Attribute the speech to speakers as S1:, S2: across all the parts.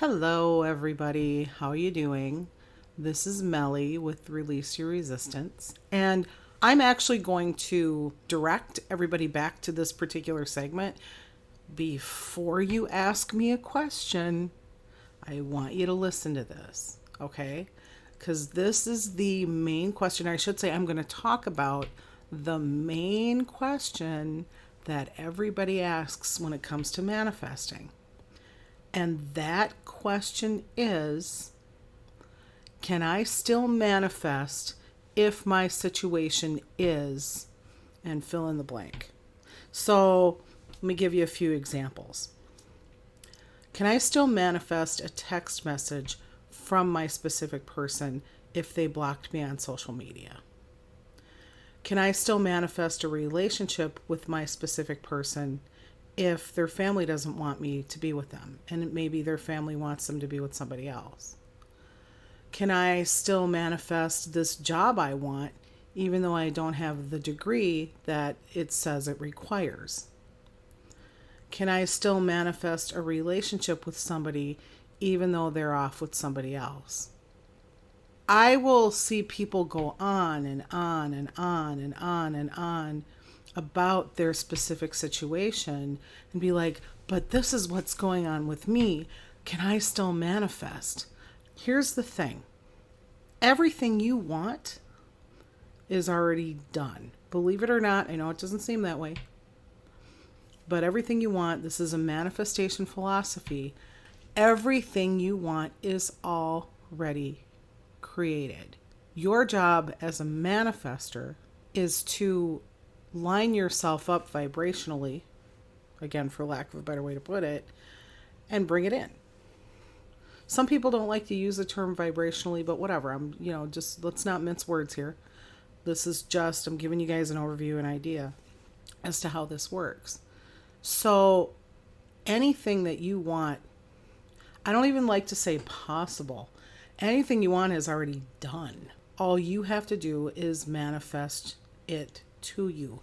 S1: Hello, everybody. How are you doing? This is Melly with Release Your Resistance. And I'm actually going to direct everybody back to this particular segment. Before you ask me a question, I want you to listen to this, okay? Because this is the main question. I should say, I'm going to talk about the main question that everybody asks when it comes to manifesting. And that question is, can I still manifest if my situation is, and fill in the blank? So let me give you a few examples. Can I still manifest a text message from my specific person if they blocked me on social media? Can I still manifest a relationship with my specific person if their family doesn't want me to be with them and maybe their family wants them to be with somebody else? Can I still manifest this job I want even though I don't have the degree that it says it requires? Can I still manifest a relationship with somebody even though they're off with somebody else? I will see people go on and on and on and on and on about their specific situation and be like, but this is what's going on with me. Can I still manifest? Here's the thing. Everything you want is already done. Believe it or not, I know it doesn't seem that way, but everything you want, this is a manifestation philosophy. Everything you want is already created. Your job as a manifester is to line yourself up vibrationally, again, for lack of a better way to put it, and bring it in. Some people don't like to use the term vibrationally, but whatever. Just let's not mince words here. I'm giving you guys an overview, an idea as to how this works. So anything that you want, I don't even like to say possible. Anything you want is already done. All you have to do is manifest it to you,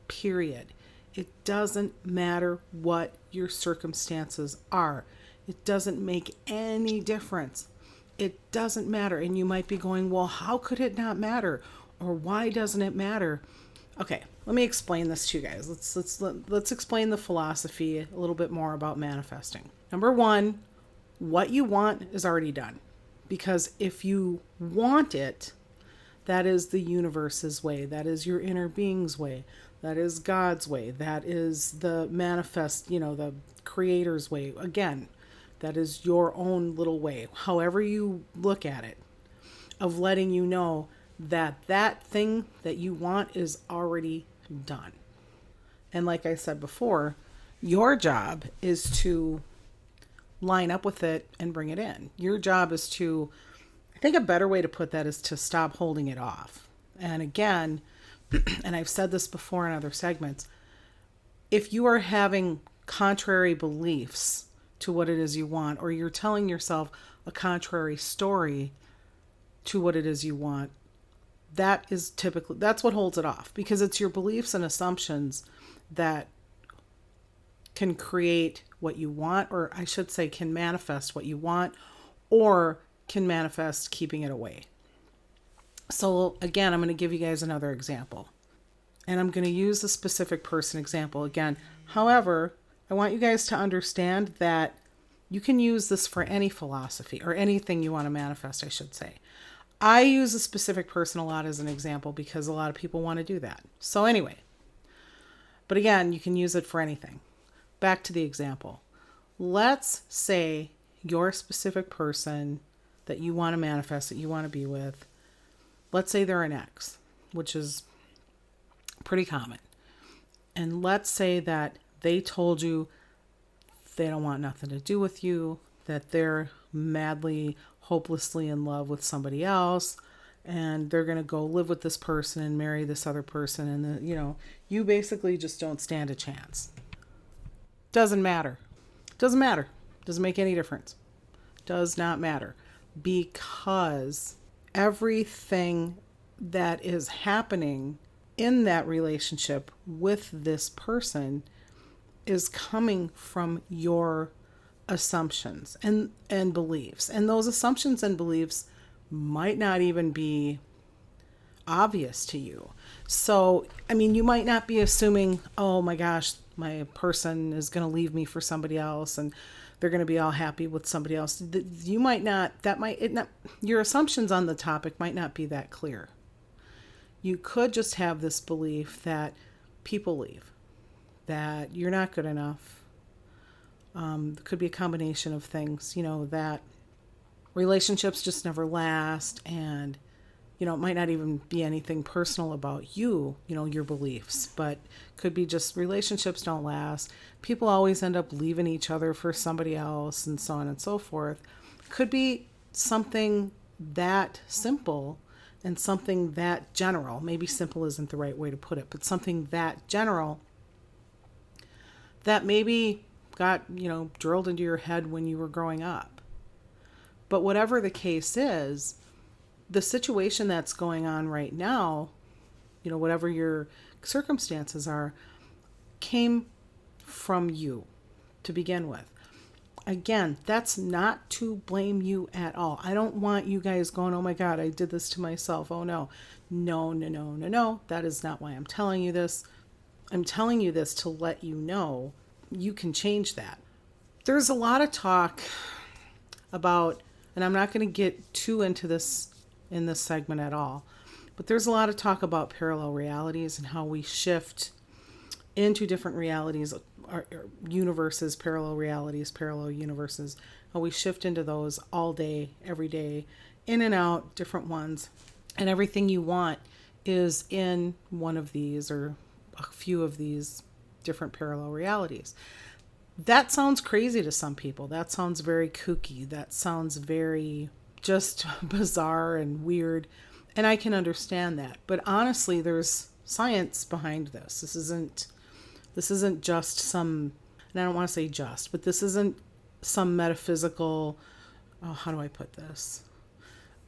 S1: period. It doesn't matter what your circumstances are. It doesn't make any difference. It doesn't matter. And you might be going, well, how could it not matter? Or why doesn't it matter? Okay, let me explain this to you guys. Let's explain the philosophy a little bit more about manifesting. Number one, what you want is already done. Because if you want it, that is the universe's way. That is your inner being's way. That is God's way. That is the the creator's way. Again, that is your own little way. However you look at it, of letting you know that that thing that you want is already done. And like I said before, your job is to line up with it and bring it in. Your job is to, I think a better way to put that is to stop holding it off. And again, and I've said this before in other segments, if you are having contrary beliefs to what it is you want, or you're telling yourself a contrary story to what it is you want, that's what holds it off, because it's your beliefs and assumptions that can create what you want, or I should say can manifest what you want, or can manifest keeping it away. So again, I'm going to give you guys another example, and I'm going to use the specific person example again. However, I want you guys to understand that you can use this for any philosophy or anything you want to manifest, I should say. I use a specific person a lot as an example because a lot of people want to do that. So anyway, but again, you can use it for anything. Back to the example. Let's say your specific person that you want to manifest, that you want to be with, let's say they're an ex, which is pretty common. And let's say that they told you they don't want nothing to do with you, that they're madly, hopelessly in love with somebody else, and they're going to go live with this person and marry this other person. And you basically just don't stand a chance. Doesn't matter. Doesn't matter. Doesn't make any difference. Does not matter. Because everything that is happening in that relationship with this person is coming from your assumptions and beliefs. And those assumptions and beliefs might not even be obvious to you. So, I mean, you might not be assuming, oh my gosh, my person is going to leave me for somebody else and they're going to be all happy with somebody else. You might not, your assumptions on the topic might not be that clear. You could just have this belief that people leave, that you're not good enough. It could be a combination of things, that relationships just never last, and it might not even be anything personal about you, your beliefs, but could be just relationships don't last. People always end up leaving each other for somebody else, and so on and so forth. Could be something that simple and something that general. Maybe simple isn't the right way to put it, but something that general that maybe got, drilled into your head when you were growing up. But whatever the case is, the situation that's going on right now, whatever your circumstances are, came from you to begin with. Again, that's not to blame you at all. I don't want you guys going, oh my God, I did this to myself. Oh no. No. That is not why I'm telling you this. I'm telling you this to let you know you can change that. There's a lot of talk about, and I'm not going to get too into this in this segment at all, but there's a lot of talk about parallel realities and how we shift into different realities, or universes, parallel realities, parallel universes, how we shift into those all day, every day, in and out, different ones. And everything you want is in one of these or a few of these different parallel realities. That sounds crazy to some people. That sounds very kooky. That sounds very just bizarre and weird. And I can understand that. But honestly, there's science behind this. This isn't just some, and I don't want to say just, but this isn't some metaphysical, how do I put this?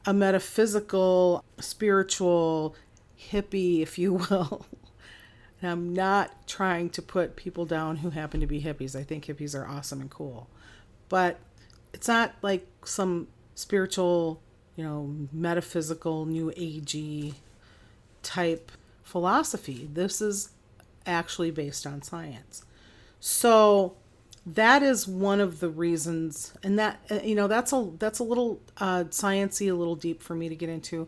S1: A metaphysical, spiritual hippie, if you will. And I'm not trying to put people down who happen to be hippies. I think hippies are awesome and cool. But it's not like some spiritual, metaphysical, new agey type philosophy. This is actually based on science. So that is one of the reasons, and that that's a little sciencey, a little deep for me to get into,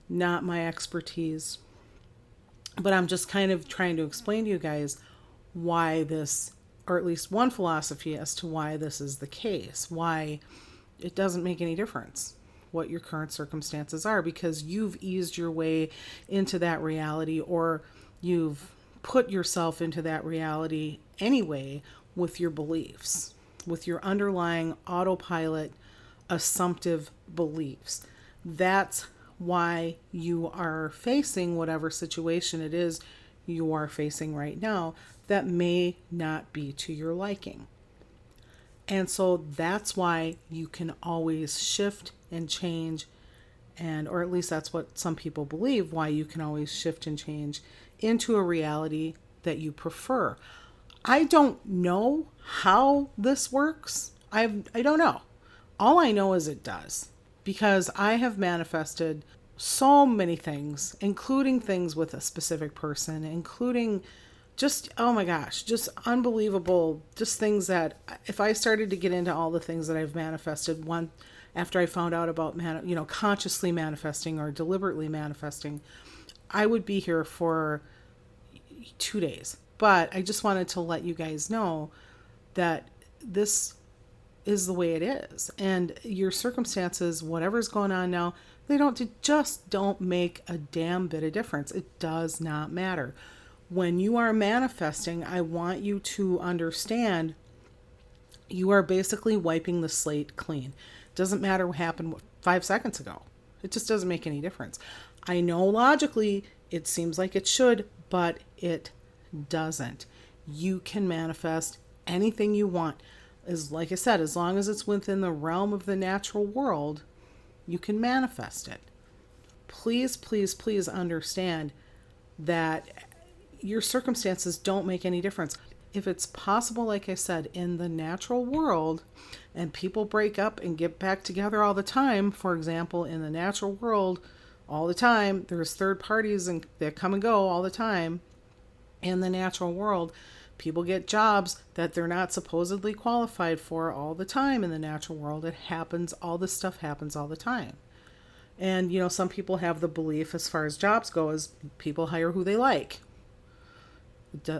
S1: not my expertise. But I'm just kind of trying to explain to you guys why this, or at least one philosophy as to why this is the case, why it doesn't make any difference what your current circumstances are, because you've eased your way into that reality, or you've put yourself into that reality anyway with your beliefs, with your underlying autopilot assumptive beliefs. That's why you are facing whatever situation it is you are facing right now that may not be to your liking. And so that's why you can always shift and change, or at least that's what some people believe, why you can always shift and change into a reality that you prefer. I don't know how this works. I don't know. All I know is it does, because I have manifested so many things, including things with a specific person, including just, oh my gosh, just unbelievable, just things that if I started to get into all the things that I've manifested, one after I found out about, consciously manifesting or deliberately manifesting, I would be here for 2 days. But I just wanted to let you guys know that this is the way it is. And your circumstances, whatever's going on now, they just don't make a damn bit of difference. It does not matter. When you are manifesting, I want you to understand you are basically wiping the slate clean. Doesn't matter what happened 5 seconds ago. It just doesn't make any difference. I know logically it seems like it should, but it doesn't. You can manifest anything you want. Like I said, as long as it's within the realm of the natural world, you can manifest it. Please, please, please understand that your circumstances don't make any difference. if it's possible, like I said, in the natural world, and people break up and get back together all the time, for example, in the natural world, all the time, there's third parties and that come and go all the time. In the natural world, people get jobs that they're not supposedly qualified for all the time. In the natural world, it happens, all this stuff happens all the time. And some people have the belief, as far as jobs go, is people hire who they like.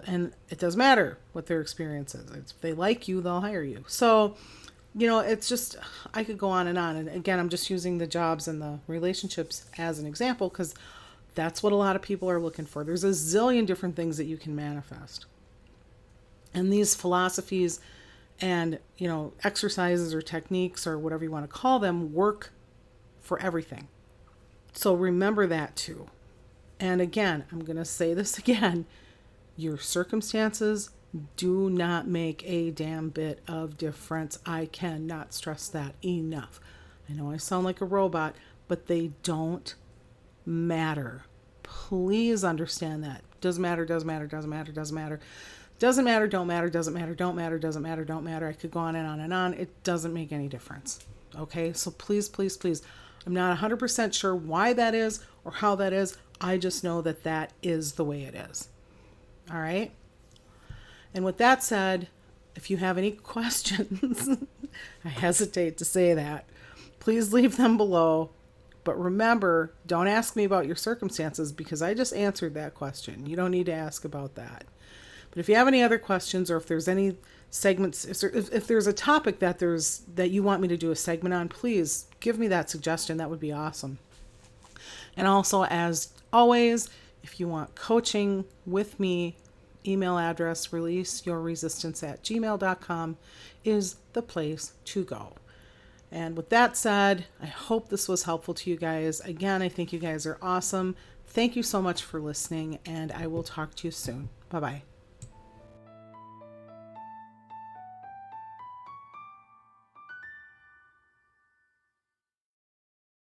S1: And it doesn't matter what their experience is. If they like you, they'll hire you. So it's just, I could go on. And again, I'm just using the jobs and the relationships as an example, because that's what a lot of people are looking for. There's a zillion different things that you can manifest. And these philosophies and, exercises or techniques or whatever you want to call them work for everything. So remember that too. And again, I'm going to say this again. Your circumstances do not make a damn bit of difference. I cannot stress that enough. I know I sound like a robot, but they don't matter. Please understand that. Doesn't matter, doesn't matter, doesn't matter, doesn't matter. Doesn't matter, don't matter, doesn't matter, don't matter, doesn't matter, don't matter. I could go on and on and on. It doesn't make any difference. Okay? So please, please, please. I'm not 100% sure why that is or how that is. I just know that that is the way it is. All right? And with that said, if you have any questions, I hesitate to say that, please leave them below. But remember, don't ask me about your circumstances, because I just answered that question. You don't need to ask about that. But if you have any other questions, or if there's any segments, if there's a topic that you want me to do a segment on, please give me that suggestion. That would be awesome. And also, as always, if you want coaching with me, email address realeaseyourresistance@gmail.com is the place to go. And with that said, I hope this was helpful to you guys. Again, I think you guys are awesome. Thank you so much for listening, and I will talk to you soon. Bye-bye.